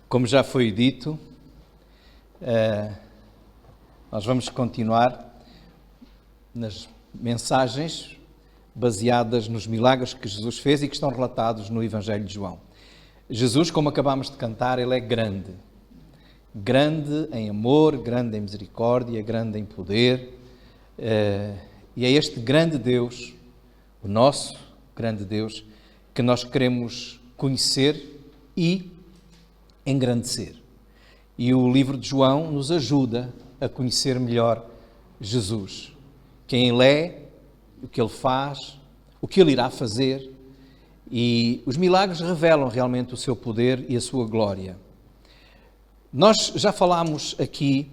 Como já foi dito, nós vamos continuar nas mensagens baseadas nos milagres que Jesus fez e que estão relatados no Evangelho de João. Jesus, como acabámos de cantar, ele é grande. Grande em amor, grande em misericórdia, grande em poder. E é este grande Deus, o nosso grande Deus, que nós queremos conhecer e engrandecer. E o livro de João nos ajuda a conhecer melhor Jesus. Quem ele é, o que ele faz, o que ele irá fazer. E os milagres revelam realmente o seu poder e a sua glória. Nós já falámos aqui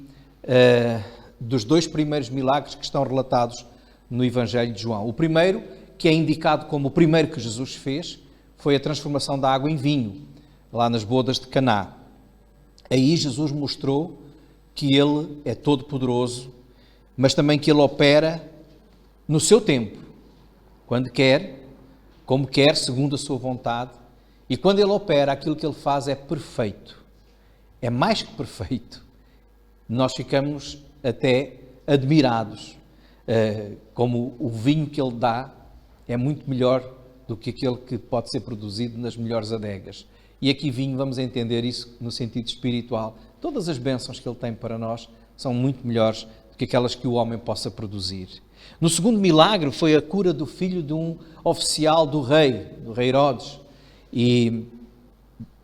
dos dois primeiros milagres que estão relatados no Evangelho de João. O primeiro, que é indicado como o primeiro que Jesus fez, foi a transformação da água em vinho, lá nas bodas de Caná. Aí Jesus mostrou que ele é todo-poderoso, mas também que ele opera no seu tempo, quando quer, como quer, segundo a sua vontade. E quando ele opera, aquilo que ele faz é perfeito. É mais que perfeito. Nós ficamos até admirados, como o vinho que ele dá é muito melhor do que aquele que pode ser produzido nas melhores adegas. E aqui vinho, vamos entender isso no sentido espiritual. Todas as bênçãos que ele tem para nós são muito melhores do que aquelas que o homem possa produzir. No segundo milagre foi a cura do filho de um oficial do rei Herodes. E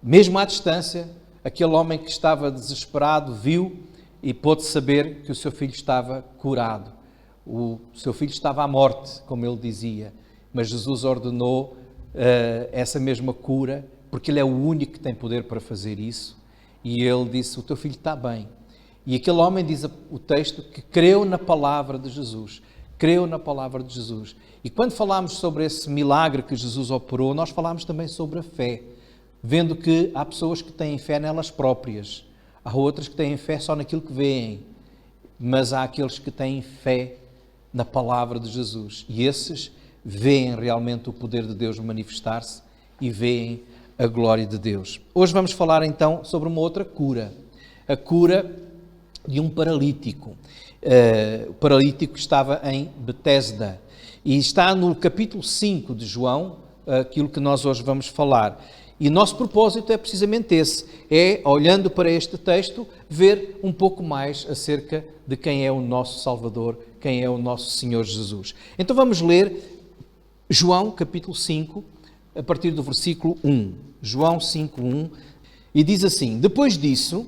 mesmo à distância, aquele homem que estava desesperado viu e pôde saber que o seu filho estava curado. O seu filho estava à morte, como ele dizia, mas Jesus ordenou essa mesma cura, porque ele é o único que tem poder para fazer isso. E ele disse, o teu filho está bem. E aquele homem, diz o texto, que creu na palavra de Jesus. Creu na palavra de Jesus. E quando falámos sobre esse milagre que Jesus operou, nós falámos também sobre a fé, vendo que há pessoas que têm fé nelas próprias, há outras que têm fé só naquilo que veem, mas há aqueles que têm fé na palavra de Jesus. E esses veem realmente o poder de Deus manifestar-se e veem a glória de Deus. Hoje vamos falar então sobre uma outra cura, a cura de um paralítico. O paralítico estava em Betesda e está no capítulo 5 de João, aquilo que nós hoje vamos falar. E nosso propósito é precisamente esse, é, olhando para este texto, ver um pouco mais acerca de quem é o nosso Salvador, quem é o nosso Senhor Jesus. Então vamos ler João capítulo 5, a partir do versículo 1. João 5:1, e diz assim: depois disso,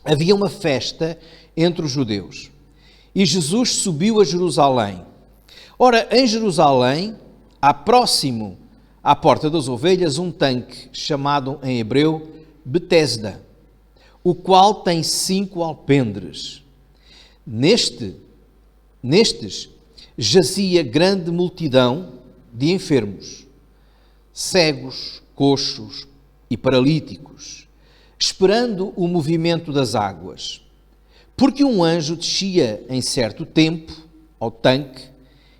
havia uma festa entre os judeus, e Jesus subiu a Jerusalém. Ora, em Jerusalém, há próximo à porta das ovelhas um tanque, chamado em hebreu Betesda, o qual tem 5 alpendres. Nestes jazia grande multidão de enfermos, cegos, coxos e paralíticos, esperando o movimento das águas. Porque um anjo descia em certo tempo ao tanque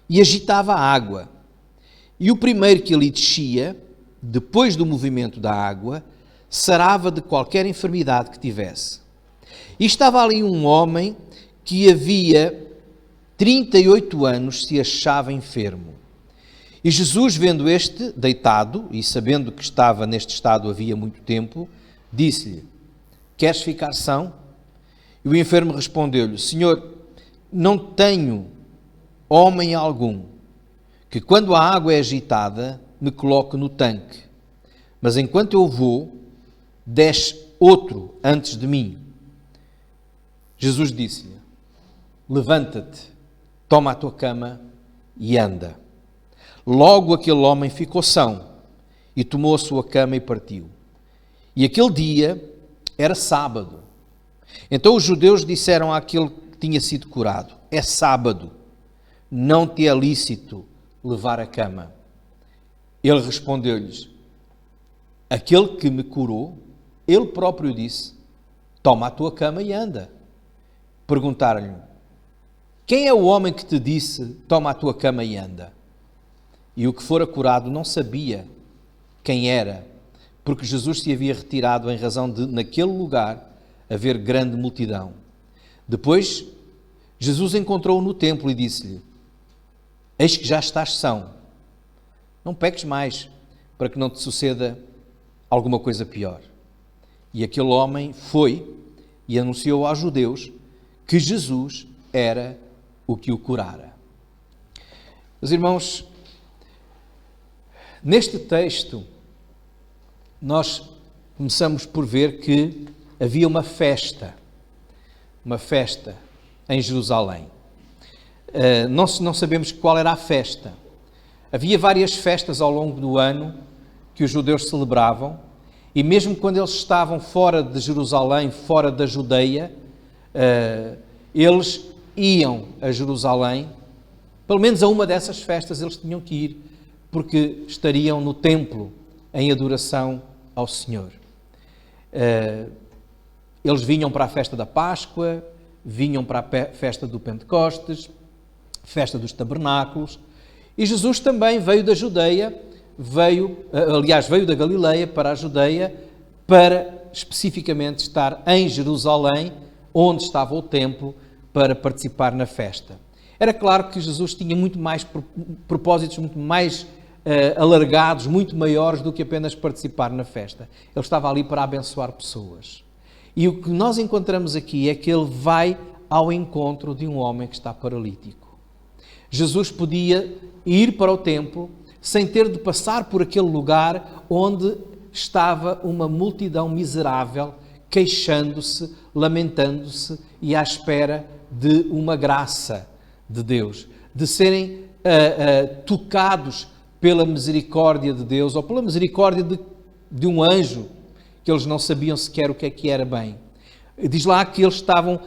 e agitava a água. E o primeiro que ali descia, depois do movimento da água, sarava de qualquer enfermidade que tivesse. E estava ali um homem que havia 38 anos se achava enfermo. E Jesus, vendo este deitado, e sabendo que estava neste estado havia muito tempo, disse-lhe: queres ficar são? E o enfermo respondeu-lhe: Senhor, não tenho homem algum que, quando a água é agitada, me coloque no tanque. Mas enquanto eu vou, desce outro antes de mim. Jesus disse-lhe: levanta-te, toma a tua cama e anda. Logo aquele homem ficou são e tomou a sua cama e partiu. E aquele dia era sábado. Então os judeus disseram àquele que tinha sido curado: é sábado, não te é lícito levar a cama. Ele respondeu-lhes: aquele que me curou, ele próprio disse: toma a tua cama e anda. Perguntaram-lhe: quem é o homem que te disse: toma a tua cama e anda? E o que fora curado não sabia quem era, porque Jesus se havia retirado em razão de, naquele lugar, haver grande multidão. Depois, Jesus encontrou-o no templo e disse-lhe: eis que já estás são, não peques mais, para que não te suceda alguma coisa pior. E aquele homem foi e anunciou aos judeus que Jesus era o que o curara. Meus irmãos, neste texto, nós começamos por ver que havia uma festa em Jerusalém. Não sabemos qual era a festa. Havia várias festas ao longo do ano que os judeus celebravam, e mesmo quando eles estavam fora de Jerusalém, fora da Judeia, eles iam a Jerusalém, pelo menos a uma dessas festas eles tinham que ir, porque estariam no templo em adoração ao Senhor. Eles vinham para a festa da Páscoa, vinham para a festa do Pentecostes, festa dos tabernáculos, e Jesus também veio da Judeia, veio da Galileia para a Judeia, para especificamente estar em Jerusalém, onde estava o templo, para participar na festa. Era claro que Jesus tinha muito mais propósitos, muito mais alargados, muito maiores do que apenas participar na festa. Ele estava ali para abençoar pessoas. E o que nós encontramos aqui é que ele vai ao encontro de um homem que está paralítico. Jesus podia ir para o templo sem ter de passar por aquele lugar onde estava uma multidão miserável, queixando-se, lamentando-se e à espera de uma graça de Deus, de serem tocados pela misericórdia de Deus ou pela misericórdia de um anjo, que eles não sabiam sequer o que é que era bem. Diz lá que eles estavam,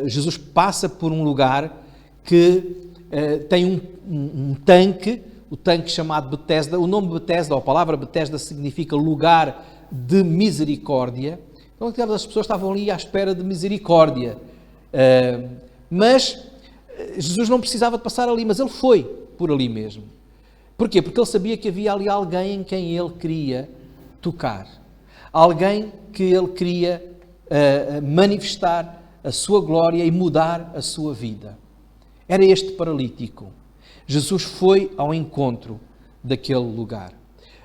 Jesus passa por um lugar que tem um tanque, o tanque chamado Betesda. O nome Betesda, ou a palavra Betesda, significa lugar de misericórdia. Então, as pessoas estavam ali à espera de misericórdia. Mas Jesus não precisava de passar ali, mas ele foi por ali mesmo. Porquê? Porque ele sabia que havia ali alguém em quem ele queria tocar. Alguém que ele queria manifestar a sua glória e mudar a sua vida. Era este paralítico. Jesus foi ao encontro daquele lugar.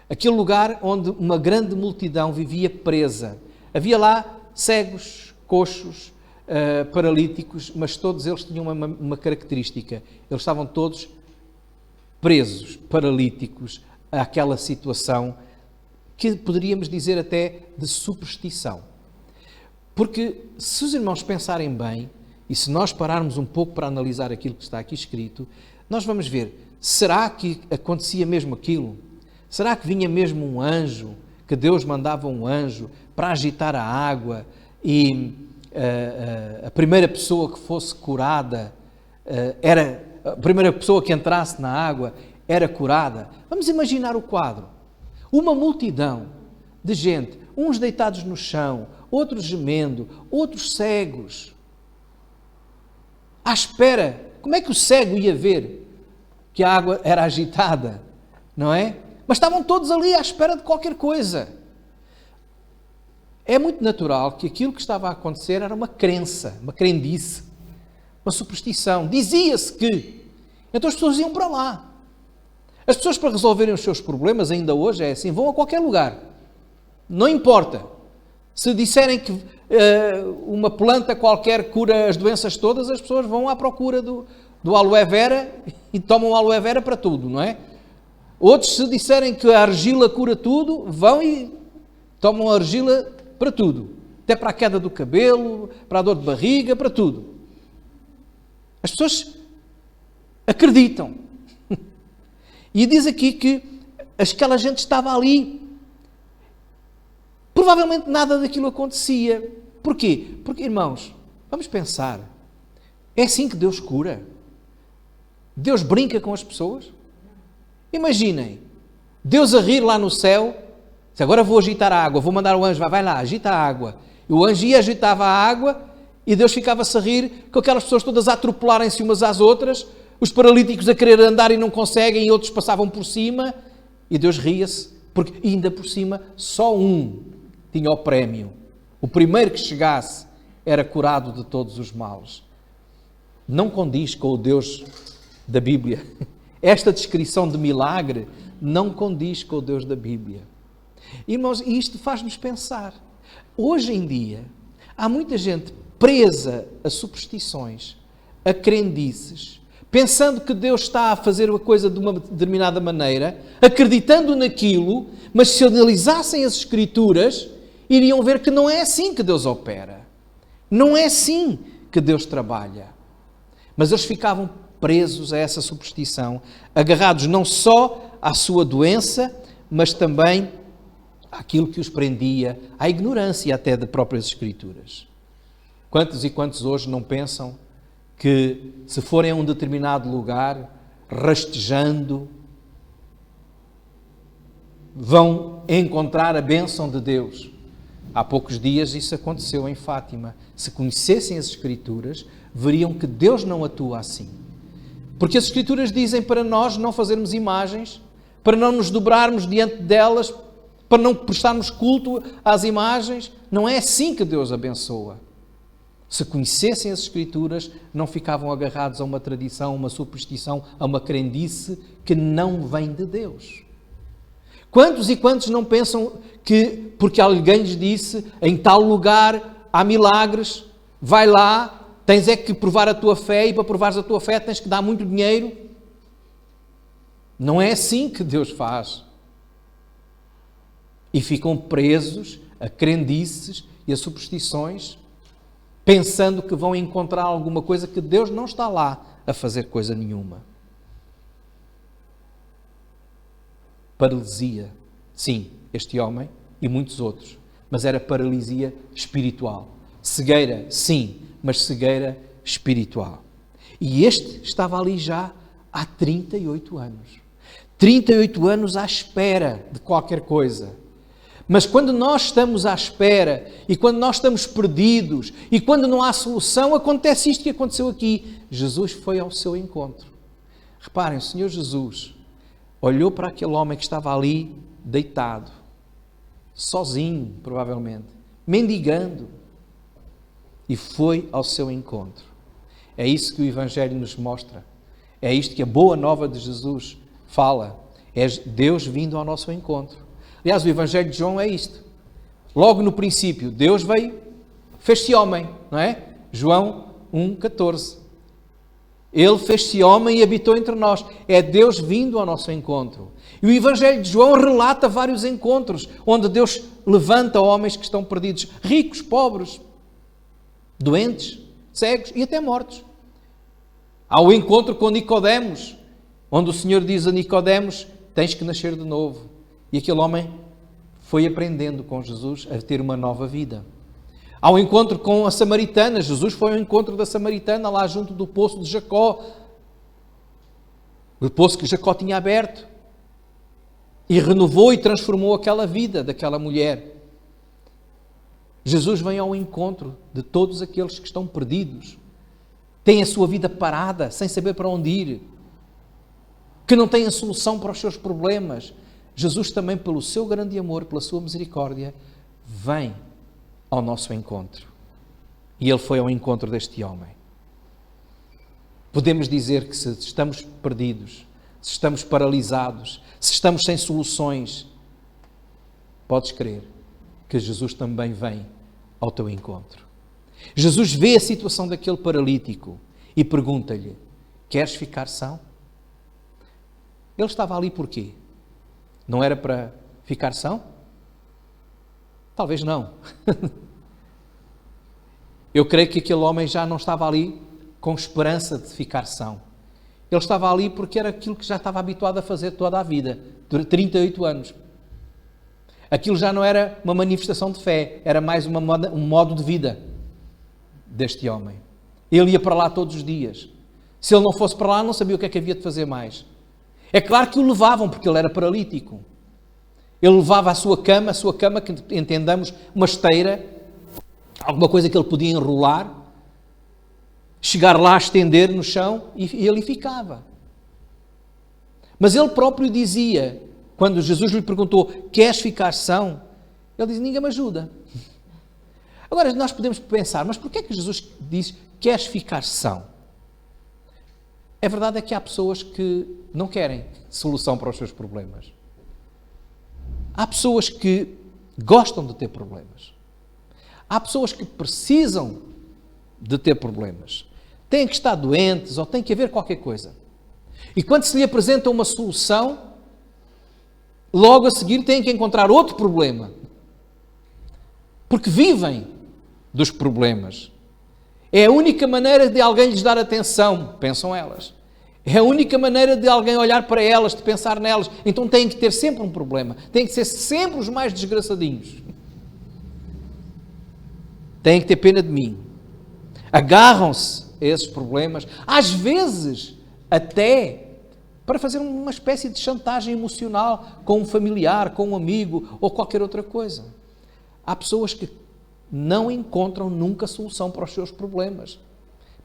Aquele lugar onde uma grande multidão vivia presa. Havia lá cegos, coxos, paralíticos, mas todos eles tinham uma característica. Eles estavam todos presos, paralíticos, àquela situação que poderíamos dizer até de superstição. Porque se os irmãos pensarem bem, e se nós pararmos um pouco para analisar aquilo que está aqui escrito, nós vamos ver, será que acontecia mesmo aquilo? Será que vinha mesmo um anjo, que Deus mandava um anjo para agitar a água e a primeira pessoa que fosse curada, a primeira pessoa que entrasse na água era curada? Vamos imaginar o quadro. Uma multidão de gente, uns deitados no chão, outros gemendo, outros cegos, à espera. Como é que o cego ia ver que a água era agitada, não é? Mas estavam todos ali à espera de qualquer coisa. É muito natural que aquilo que estava a acontecer era uma crença, uma crendice, uma superstição. Dizia-se que. Então as pessoas iam para lá. As pessoas, para resolverem os seus problemas, ainda hoje é assim, vão a qualquer lugar. Não importa. Se disserem que uma planta qualquer cura as doenças todas, as pessoas vão à procura do aloe vera e tomam aloe vera para tudo, não é? Outros, se disserem que a argila cura tudo, vão e tomam a argila para tudo. Até para a queda do cabelo, para a dor de barriga, para tudo. As pessoas acreditam. E diz aqui que aquela gente estava ali. Provavelmente nada daquilo acontecia. Porquê? Porque, irmãos, vamos pensar. É assim que Deus cura? Deus brinca com as pessoas? Imaginem, Deus a rir lá no céu, se agora vou agitar a água, vou mandar o anjo, vai lá, agita a água. E o anjo ia, agitava a água, e Deus ficava-se a rir, com aquelas pessoas todas a atropelarem-se umas às outras, os paralíticos a querer andar e não conseguem, e outros passavam por cima, e Deus ria-se Porque, ainda por cima, só um tinha o prémio. O primeiro que chegasse era curado de todos os males. Não condiz com o Deus da Bíblia. Esta descrição de milagre não condiz com o Deus da Bíblia. Irmãos, e isto faz-nos pensar. Hoje em dia, há muita gente presa a superstições, a crendices, pensando que Deus está a fazer a coisa de uma determinada maneira, acreditando naquilo, mas se analisassem as Escrituras, iriam ver que não é assim que Deus opera. Não é assim que Deus trabalha. Mas eles ficavam presos a essa superstição, agarrados não só à sua doença, mas também àquilo que os prendia, à ignorância até das próprias Escrituras. Quantos e quantos hoje não pensam que se forem a um determinado lugar, rastejando, vão encontrar a bênção de Deus? Há poucos dias isso aconteceu em Fátima. Se conhecessem as Escrituras, veriam que Deus não atua assim. Porque as Escrituras dizem para nós não fazermos imagens, para não nos dobrarmos diante delas, para não prestarmos culto às imagens. Não é assim que Deus abençoa. Se conhecessem as Escrituras, não ficavam agarrados a uma tradição, a uma superstição, a uma crendice que não vem de Deus. Quantos e quantos não pensam que, porque alguém lhes disse, em tal lugar há milagres, vai lá, tens é que provar a tua fé, e para provares a tua fé tens que dar muito dinheiro? Não é assim que Deus faz. E ficam presos a crendices e a superstições, pensando que vão encontrar alguma coisa que Deus não está lá a fazer coisa nenhuma. Paralisia. Sim, este homem e muitos outros. Mas era paralisia espiritual. Cegueira, sim, mas cegueira espiritual. E este estava ali já há 38 anos. 38 anos à espera de qualquer coisa. Mas quando nós estamos à espera, e quando nós estamos perdidos, e quando não há solução, acontece isto que aconteceu aqui. Jesus foi ao seu encontro. Reparem, o Senhor Jesus olhou para aquele homem que estava ali deitado, sozinho, provavelmente, mendigando, e foi ao seu encontro. É isso que o Evangelho nos mostra. É isto que a boa nova de Jesus fala. É Deus vindo ao nosso encontro. Aliás, o Evangelho de João é isto. Logo no princípio, Deus veio, fez-se homem, não é? João 1,14. Ele fez-se homem e habitou entre nós. É Deus vindo ao nosso encontro. E o Evangelho de João relata vários encontros, onde Deus levanta homens que estão perdidos, ricos, pobres, doentes, cegos e até mortos. Há o encontro com Nicodemos, onde o Senhor diz a Nicodemos, tens que nascer de novo. E aquele homem foi aprendendo com Jesus a ter uma nova vida. Há um encontro com a samaritana. Jesus foi ao encontro da samaritana lá junto do poço de Jacó. O poço que Jacó tinha aberto. E renovou e transformou aquela vida daquela mulher. Jesus vem ao encontro de todos aqueles que estão perdidos. Têm a sua vida parada, sem saber para onde ir. Que não têm a solução para os seus problemas. Jesus também, pelo seu grande amor, pela sua misericórdia, vem ao nosso encontro. E ele foi ao encontro deste homem. Podemos dizer que se estamos perdidos, se estamos paralisados, se estamos sem soluções, podes crer que Jesus também vem ao teu encontro. Jesus vê a situação daquele paralítico e pergunta-lhe, queres ficar são? Ele estava ali porquê? Não era para ficar são? Talvez não. Eu creio que aquele homem já não estava ali com esperança de ficar são. Ele estava ali porque era aquilo que já estava habituado a fazer toda a vida, durante 38 anos. Aquilo já não era uma manifestação de fé, era mais um modo de vida deste homem. Ele ia para lá todos os dias. Se ele não fosse para lá, não sabia o que é que havia de fazer mais. É claro que o levavam, porque ele era paralítico. Ele levava a sua cama que entendamos, uma esteira, alguma coisa que ele podia enrolar, chegar lá, estender no chão e ele ficava. Mas ele próprio dizia, quando Jesus lhe perguntou, queres ficar são? Ele diz, ninguém me ajuda. Agora, nós podemos pensar, mas porquê é que Jesus diz, queres ficar são? A verdade é que há pessoas que não querem solução para os seus problemas. Há pessoas que gostam de ter problemas. Há pessoas que precisam de ter problemas. Têm que estar doentes ou tem que haver qualquer coisa. E quando se lhe apresenta uma solução, logo a seguir têm que encontrar outro problema. Porque vivem dos problemas. É a única maneira de alguém lhes dar atenção, pensam elas. É a única maneira de alguém olhar para elas, de pensar nelas. Então têm que ter sempre um problema. Têm que ser sempre os mais desgraçadinhos. Têm que ter pena de mim. Agarram-se a esses problemas, às vezes até para fazer uma espécie de chantagem emocional com um familiar, com um amigo ou qualquer outra coisa. Há pessoas que não encontram nunca solução para os seus problemas.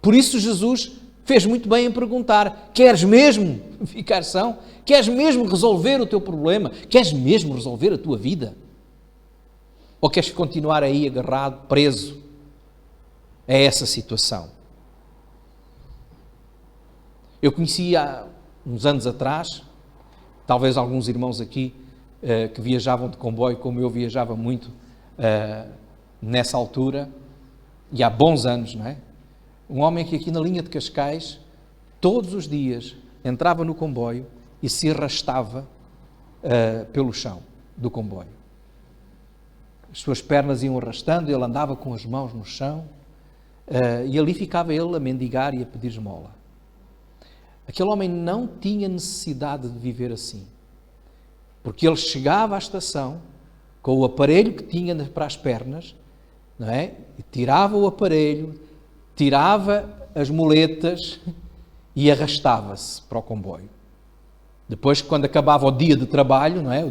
Por isso Jesus fez muito bem em perguntar, queres mesmo ficar são? Queres mesmo resolver o teu problema? Queres mesmo resolver a tua vida? Ou queres continuar aí agarrado, preso a essa situação? Eu conheci há uns anos atrás, talvez alguns irmãos aqui que viajavam de comboio, como eu viajava muito nessa altura, e há bons anos, não é? Um homem que aqui na linha de Cascais, todos os dias, entrava no comboio e se arrastava pelo chão do comboio. As suas pernas iam arrastando, ele andava com as mãos no chão, e ali ficava ele a mendigar e a pedir esmola. Aquele homem não tinha necessidade de viver assim, porque ele chegava à estação com o aparelho que tinha para as pernas, não é? E tirava o aparelho, tirava as muletas e arrastava-se para o comboio. Depois, quando acabava o dia de trabalho, não é?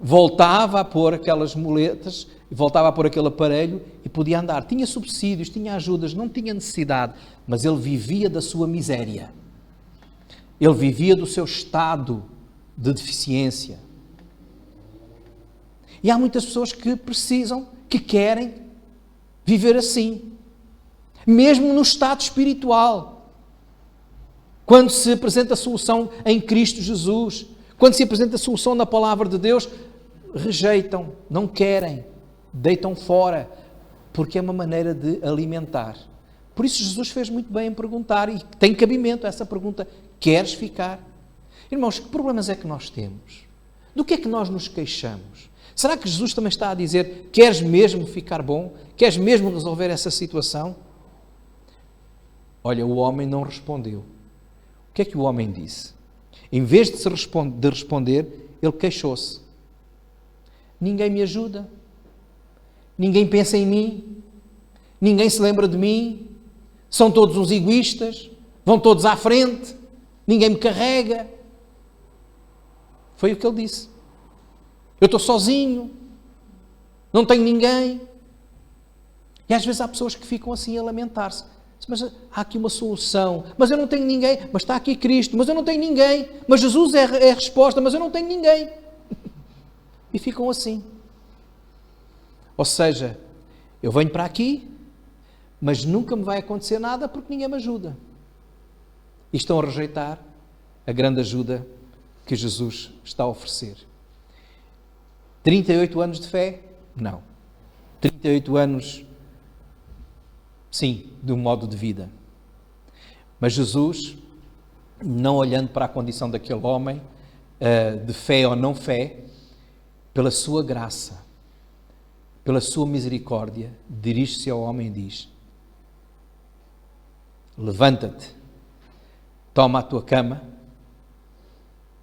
Voltava a pôr aquelas muletas, voltava a pôr aquele aparelho e podia andar. Tinha subsídios, tinha ajudas, não tinha necessidade, mas ele vivia da sua miséria. Ele vivia do seu estado de deficiência. E há muitas pessoas que precisam, que querem viver assim. Mesmo no estado espiritual. Quando se apresenta a solução em Cristo Jesus, quando se apresenta a solução na palavra de Deus, rejeitam, não querem, deitam fora, porque é uma maneira de alimentar. Por isso Jesus fez muito bem em perguntar, e tem cabimento essa pergunta, queres ficar? Irmãos, que problemas é que nós temos? Do que é que nós nos queixamos? Será que Jesus também está a dizer, queres mesmo ficar bom? Queres mesmo resolver essa situação? Olha, o homem não respondeu. O que é que o homem disse? Em vez de responder, ele queixou-se. Ninguém me ajuda. Ninguém pensa em mim. Ninguém se lembra de mim. São todos uns egoístas. Vão todos à frente. Ninguém me carrega. Foi o que ele disse. Eu estou sozinho. Não tenho ninguém. E às vezes há pessoas que ficam assim a lamentar-se. Mas há aqui uma solução. Mas eu não tenho ninguém. Mas está aqui Cristo. Mas eu não tenho ninguém. Mas Jesus é a resposta. Mas eu não tenho ninguém. E ficam assim. Ou seja, eu venho para aqui, mas nunca me vai acontecer nada porque ninguém me ajuda. E estão a rejeitar a grande ajuda que Jesus está a oferecer. 38 anos de fé? Não. 38 anos, sim, de um modo de vida. Mas Jesus, não olhando para a condição daquele homem, de fé ou não fé, pela sua graça, pela sua misericórdia, dirige-se ao homem e diz: levanta-te, toma a tua cama,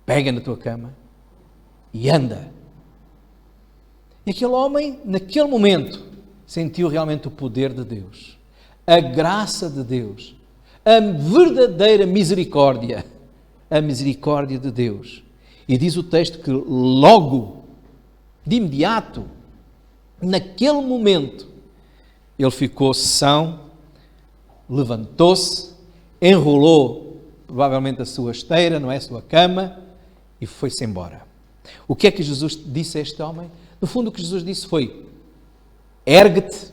pega na tua cama e anda. E aquele homem, naquele momento, sentiu realmente o poder de Deus, a graça de Deus, a verdadeira misericórdia, a misericórdia de Deus. E diz o texto que logo, de imediato, naquele momento, ele ficou são, levantou-se, enrolou provavelmente a sua esteira, não é, a sua cama, e foi-se embora. O que é que Jesus disse a este homem? No fundo, o que Jesus disse foi: ergue-te,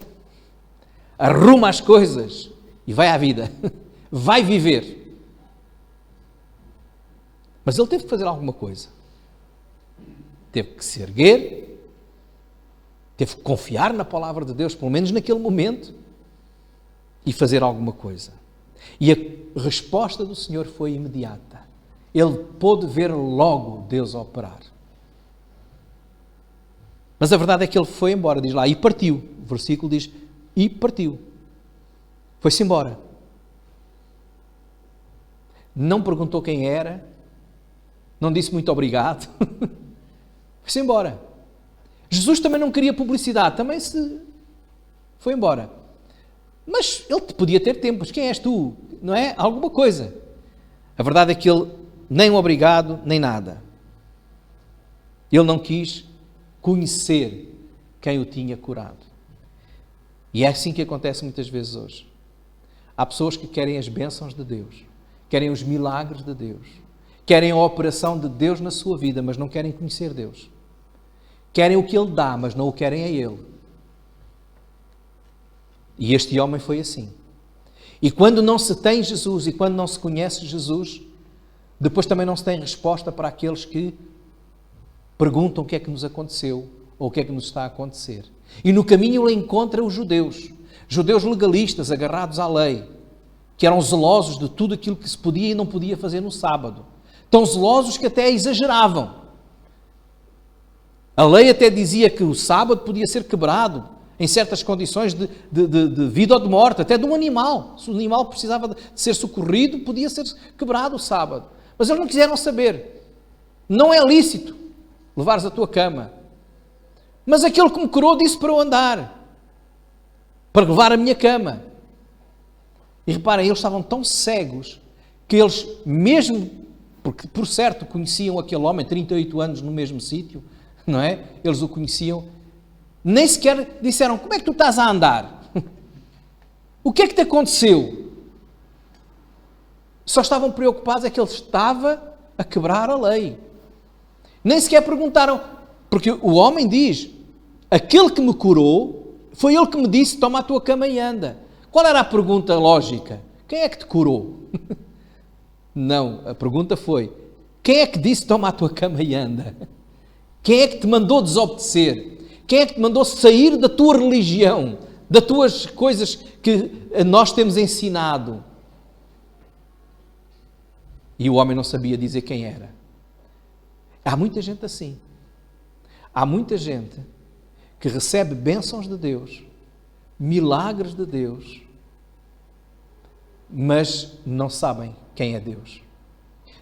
arruma as coisas e vai à vida. Vai viver. Mas ele teve que fazer alguma coisa. Teve que se erguer, teve que confiar na palavra de Deus, pelo menos naquele momento, e fazer alguma coisa. E a resposta do Senhor foi imediata. Ele pôde ver logo Deus operar. Mas a verdade é que ele foi embora, diz lá, e partiu. O versículo diz, e partiu. Foi-se embora. Não perguntou quem era, não disse muito obrigado. Foi-se embora. Jesus também não queria publicidade, também se foi embora. Mas ele podia ter tempo. Mas quem és tu? Não é? Alguma coisa. A verdade é que ele nem um obrigado, nem nada. Ele não quis conhecer quem o tinha curado. E é assim que acontece muitas vezes hoje. Há pessoas que querem as bênçãos de Deus, querem os milagres de Deus, querem a operação de Deus na sua vida, mas não querem conhecer Deus. Querem o que Ele dá, mas não o querem a Ele. E este homem foi assim. E quando não se tem Jesus e quando não se conhece Jesus, depois também não se tem resposta para aqueles que perguntam o que é que nos aconteceu ou o que é que nos está a acontecer. E no caminho ele encontra os judeus legalistas agarrados à lei, que eram zelosos de tudo aquilo que se podia e não podia fazer no sábado. Tão zelosos que até exageravam. A lei até dizia que o sábado podia ser quebrado em certas condições de vida ou de morte, até de um animal. Se o animal precisava de ser socorrido, podia ser quebrado o sábado. Mas eles não quiseram saber. Não é lícito levares a tua cama. Mas aquele que me curou disse para eu andar, para levar a minha cama. E reparem, eles estavam tão cegos que eles, mesmo, porque por certo conheciam aquele homem, 38 anos no mesmo sítio, não é? Eles o conheciam, nem sequer disseram, como é que tu estás a andar? O que é que te aconteceu? Só estavam preocupados é que ele estava a quebrar a lei. Nem sequer perguntaram, porque o homem diz, aquele que me curou, foi ele que me disse, toma a tua cama e anda. Qual era a pergunta lógica? Quem é que te curou? Não, a pergunta foi, quem é que disse, toma a tua cama e anda? Quem é que te mandou desobedecer? Quem é que te mandou sair da tua religião, das tuas coisas que nós temos ensinado? E o homem não sabia dizer quem era. Há muita gente assim. Há muita gente que recebe bênçãos de Deus, milagres de Deus, mas não sabem quem é Deus.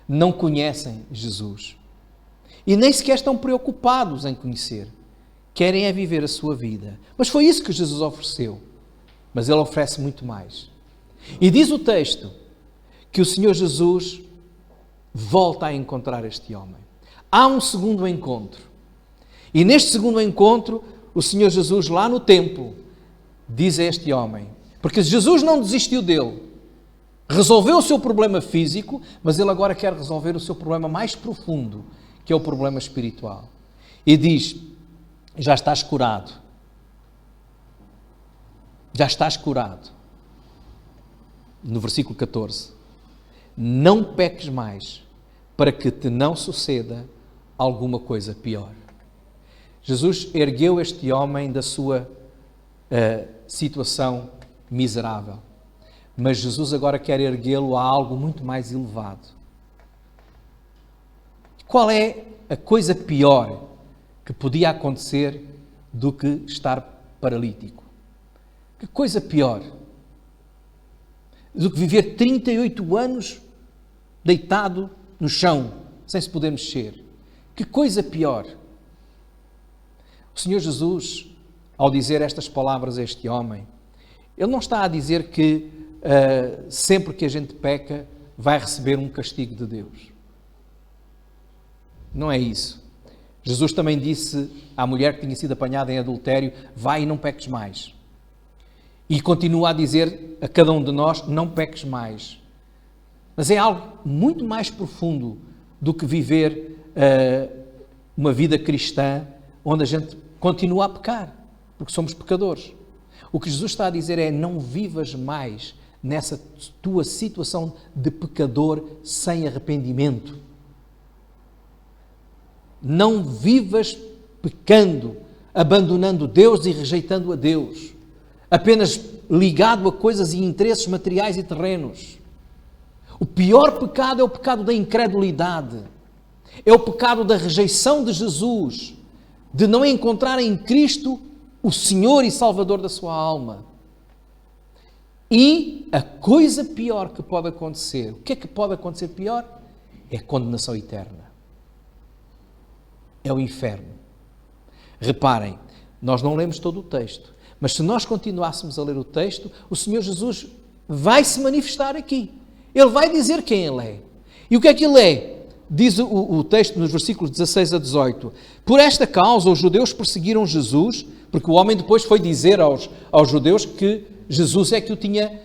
Não conhecem Jesus. E nem sequer estão preocupados em conhecer. Querem é viver a sua vida. Mas foi isso que Jesus ofereceu. Mas Ele oferece muito mais. E diz o texto que o Senhor Jesus volta a encontrar este homem. Há um segundo encontro. E neste segundo encontro, o Senhor Jesus, lá no templo, diz a este homem, porque Jesus não desistiu dele, resolveu o seu problema físico, mas ele agora quer resolver o seu problema mais profundo, que é o problema espiritual. E diz, já estás curado. Já estás curado. No versículo 14. Não peques mais, para que te não suceda alguma coisa pior. Jesus ergueu este homem da sua situação miserável. Mas Jesus agora quer erguê-lo a algo muito mais elevado. Qual é a coisa pior que podia acontecer do que estar paralítico? Que coisa pior do que viver 38 anos deitado no chão, sem se poder mexer? Que coisa pior! O Senhor Jesus, ao dizer estas palavras a este homem, Ele não está a dizer que sempre que a gente peca vai receber um castigo de Deus. Não é isso. Jesus também disse à mulher que tinha sido apanhada em adultério, vai e não peques mais. E continua a dizer a cada um de nós, não peques mais. Mas é algo muito mais profundo do que viver uma vida cristã onde a gente continua a pecar, porque somos pecadores. O que Jesus está a dizer é: não vivas mais nessa tua situação de pecador sem arrependimento. Não vivas pecando, abandonando Deus e rejeitando a Deus, apenas ligado a coisas e interesses materiais e terrenos. O pior pecado é o pecado da incredulidade, é o pecado da rejeição de Jesus, de não encontrar em Cristo o Senhor e Salvador da sua alma. E a coisa pior que pode acontecer, o que é que pode acontecer pior? É a condenação eterna. É o inferno. Reparem, nós não lemos todo o texto, mas se nós continuássemos a ler o texto, o Senhor Jesus vai se manifestar aqui. Ele vai dizer quem Ele é. E o que é que Ele é? Diz o texto nos versículos 16 a 18. Por esta causa os judeus perseguiram Jesus, porque o homem depois foi dizer aos judeus que Jesus é que o tinha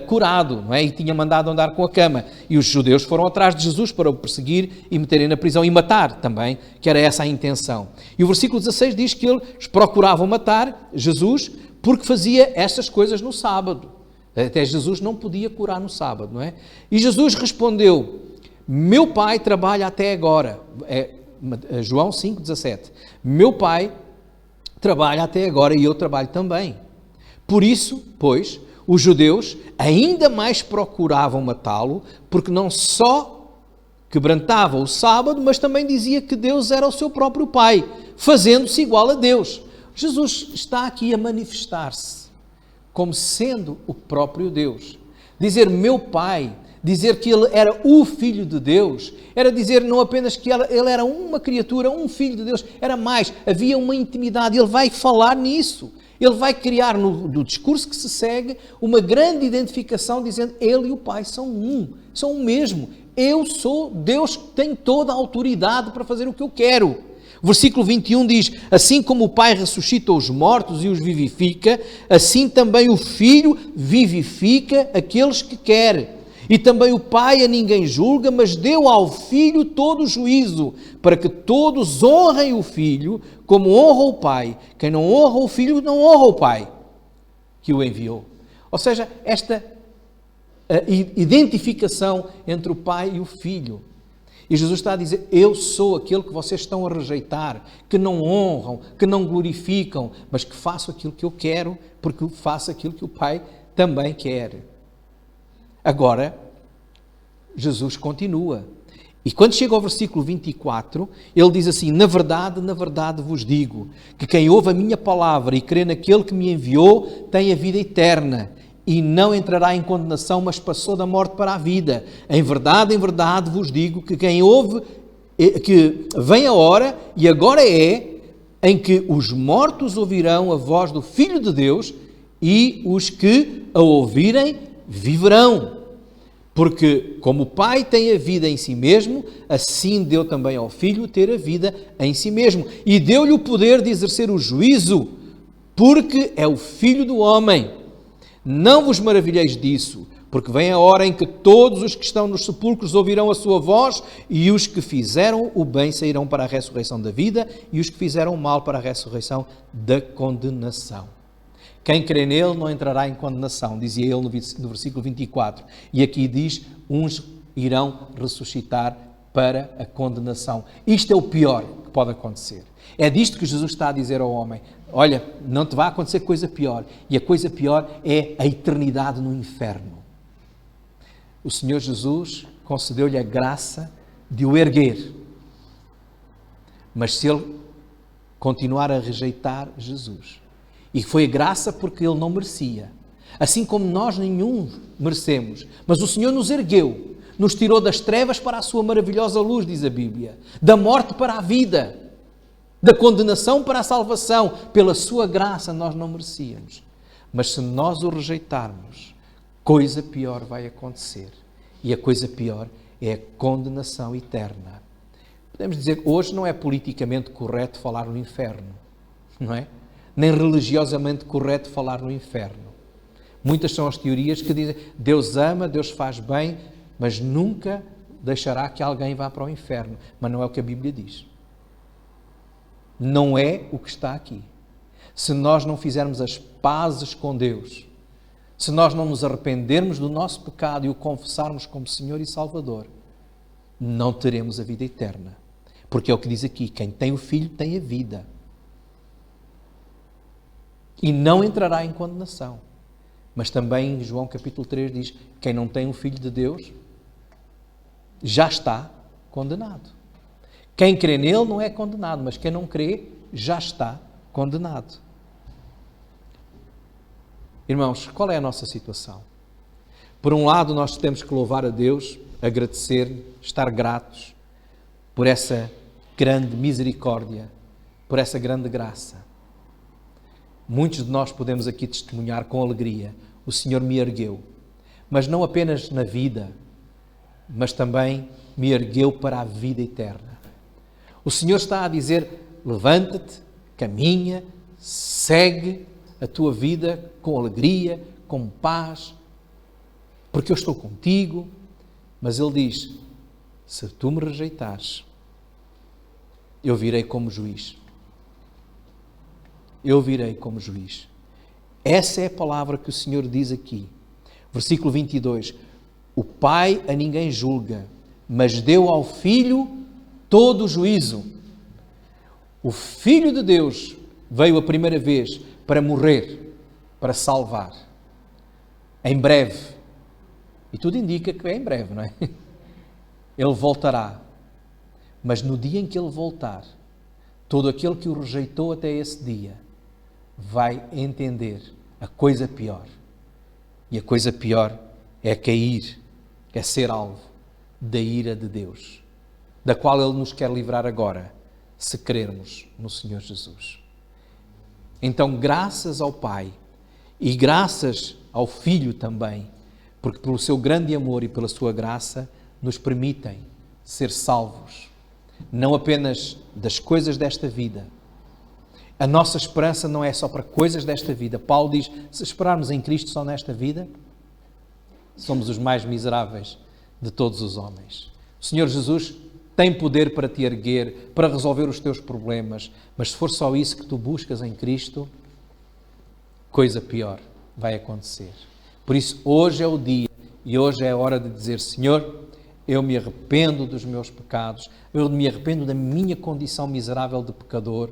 curado, não é? E tinha mandado andar com a cama. E os judeus foram atrás de Jesus para o perseguir e meterem na prisão e matar também, que era essa a intenção. E o versículo 16 diz que eles procuravam matar Jesus porque fazia estas coisas no sábado. Até Jesus não podia curar no sábado, não é? E Jesus respondeu: meu Pai trabalha até agora. João 5,17. Meu Pai trabalha até agora e eu trabalho também. Por isso, pois, os judeus ainda mais procuravam matá-lo, porque não só quebrantava o sábado, mas também dizia que Deus era o seu próprio Pai, fazendo-se igual a Deus. Jesus está aqui a manifestar-se como sendo o próprio Deus. Dizer meu Pai, dizer que Ele era o Filho de Deus, era dizer não apenas que Ele era uma criatura, um Filho de Deus, era mais, havia uma intimidade. Ele vai falar nisso. Ele vai criar no discurso que se segue uma grande identificação, dizendo Ele e o Pai são são o mesmo. Eu sou Deus que tem toda a autoridade para fazer o que eu quero. O versículo 21 diz: assim como o Pai ressuscita os mortos e os vivifica, assim também o Filho vivifica aqueles que quer. E também o Pai a ninguém julga, mas deu ao Filho todo o juízo, para que todos honrem o Filho como honra o Pai. Quem não honra o Filho não honra o Pai que o enviou. Ou seja, esta identificação entre o Pai e o Filho. E Jesus está a dizer: eu sou aquele que vocês estão a rejeitar, que não honram, que não glorificam, mas que faço aquilo que eu quero, porque faço aquilo que o Pai também quer. Agora, Jesus continua. E quando chega ao versículo 24, ele diz assim: na verdade vos digo, que quem ouve a minha palavra e crê naquele que me enviou, tem a vida eterna, e não entrará em condenação, mas passou da morte para a vida. Em verdade vos digo, que quem ouve, que vem a hora, e agora é, em que os mortos ouvirão a voz do Filho de Deus, e os que a ouvirem viverão. Porque como o Pai tem a vida em si mesmo, assim deu também ao Filho ter a vida em si mesmo. E deu-lhe o poder de exercer o juízo, porque é o Filho do homem. Não vos maravilheis disso, porque vem a hora em que todos os que estão nos sepulcros ouvirão a sua voz, e os que fizeram o bem sairão para a ressurreição da vida, e os que fizeram o mal para a ressurreição da condenação. Quem crê nele não entrará em condenação, dizia ele no versículo 24. E aqui diz: uns irão ressuscitar para a condenação. Isto é o pior que pode acontecer. É disto que Jesus está a dizer ao homem: olha, não te vai acontecer coisa pior. E a coisa pior é a eternidade no inferno. O Senhor Jesus concedeu-lhe a graça de o erguer. Mas se ele continuar a rejeitar Jesus, e foi graça porque ele não merecia, assim como nós nenhum merecemos, mas o Senhor nos ergueu, nos tirou das trevas para a sua maravilhosa luz, diz a Bíblia, da morte para a vida, da condenação para a salvação. Pela sua graça nós não merecíamos, mas se nós o rejeitarmos, coisa pior vai acontecer, e a coisa pior é a condenação eterna. Podemos dizer que hoje não é politicamente correto falar no inferno, não é? Nem religiosamente correto falar no inferno. Muitas são as teorias que dizem Deus ama, Deus faz bem, mas nunca deixará que alguém vá para o inferno. Mas não é o que a Bíblia diz. Não é o que está aqui. Se nós não fizermos as pazes com Deus, se nós não nos arrependermos do nosso pecado e o confessarmos como Senhor e Salvador, não teremos a vida eterna. Porque é o que diz aqui, quem tem o Filho tem a vida. E não entrará em condenação. Mas também em João capítulo 3 diz, quem não tem o Filho de Deus já está condenado. Quem crê nele não é condenado, mas quem não crê já está condenado. Irmãos, qual é a nossa situação? Por um lado, nós temos que louvar a Deus, agradecer, estar gratos por essa grande misericórdia, por essa grande graça. Muitos de nós podemos aqui testemunhar com alegria, o Senhor me ergueu, mas não apenas na vida, mas também me ergueu para a vida eterna. O Senhor está a dizer, levanta-te, caminha, segue a tua vida com alegria, com paz, porque eu estou contigo. Mas Ele diz, se tu me rejeitares, eu virei como juiz. Eu virei como juiz. Essa é a palavra que o Senhor diz aqui. Versículo 22. O Pai a ninguém julga, mas deu ao Filho todo o juízo. O Filho de Deus veio a primeira vez para morrer, para salvar. Em breve. E tudo indica que é em breve, não é? Ele voltará. Mas no dia em que Ele voltar, todo aquele que o rejeitou até esse dia vai entender a coisa pior. E a coisa pior é cair, é ser alvo da ira de Deus, da qual Ele nos quer livrar agora, se crermos no Senhor Jesus. Então, graças ao Pai e graças ao Filho também, porque pelo seu grande amor e pela sua graça nos permitem ser salvos, não apenas das coisas desta vida. A nossa esperança não é só para coisas desta vida. Paulo diz, se esperarmos em Cristo só nesta vida, somos os mais miseráveis de todos os homens. O Senhor Jesus tem poder para te erguer, para resolver os teus problemas, mas se for só isso que tu buscas em Cristo, coisa pior vai acontecer. Por isso, hoje é o dia e hoje é a hora de dizer, Senhor, eu me arrependo dos meus pecados, eu me arrependo da minha condição miserável de pecador,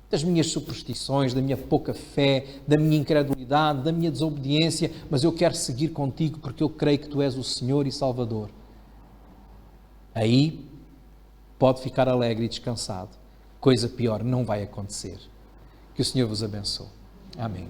das minhas superstições, da minha pouca fé, da minha incredulidade, da minha desobediência, mas eu quero seguir contigo porque eu creio que tu és o Senhor e Salvador. Aí pode ficar alegre e descansado. Coisa pior não vai acontecer. Que o Senhor vos abençoe. Amém.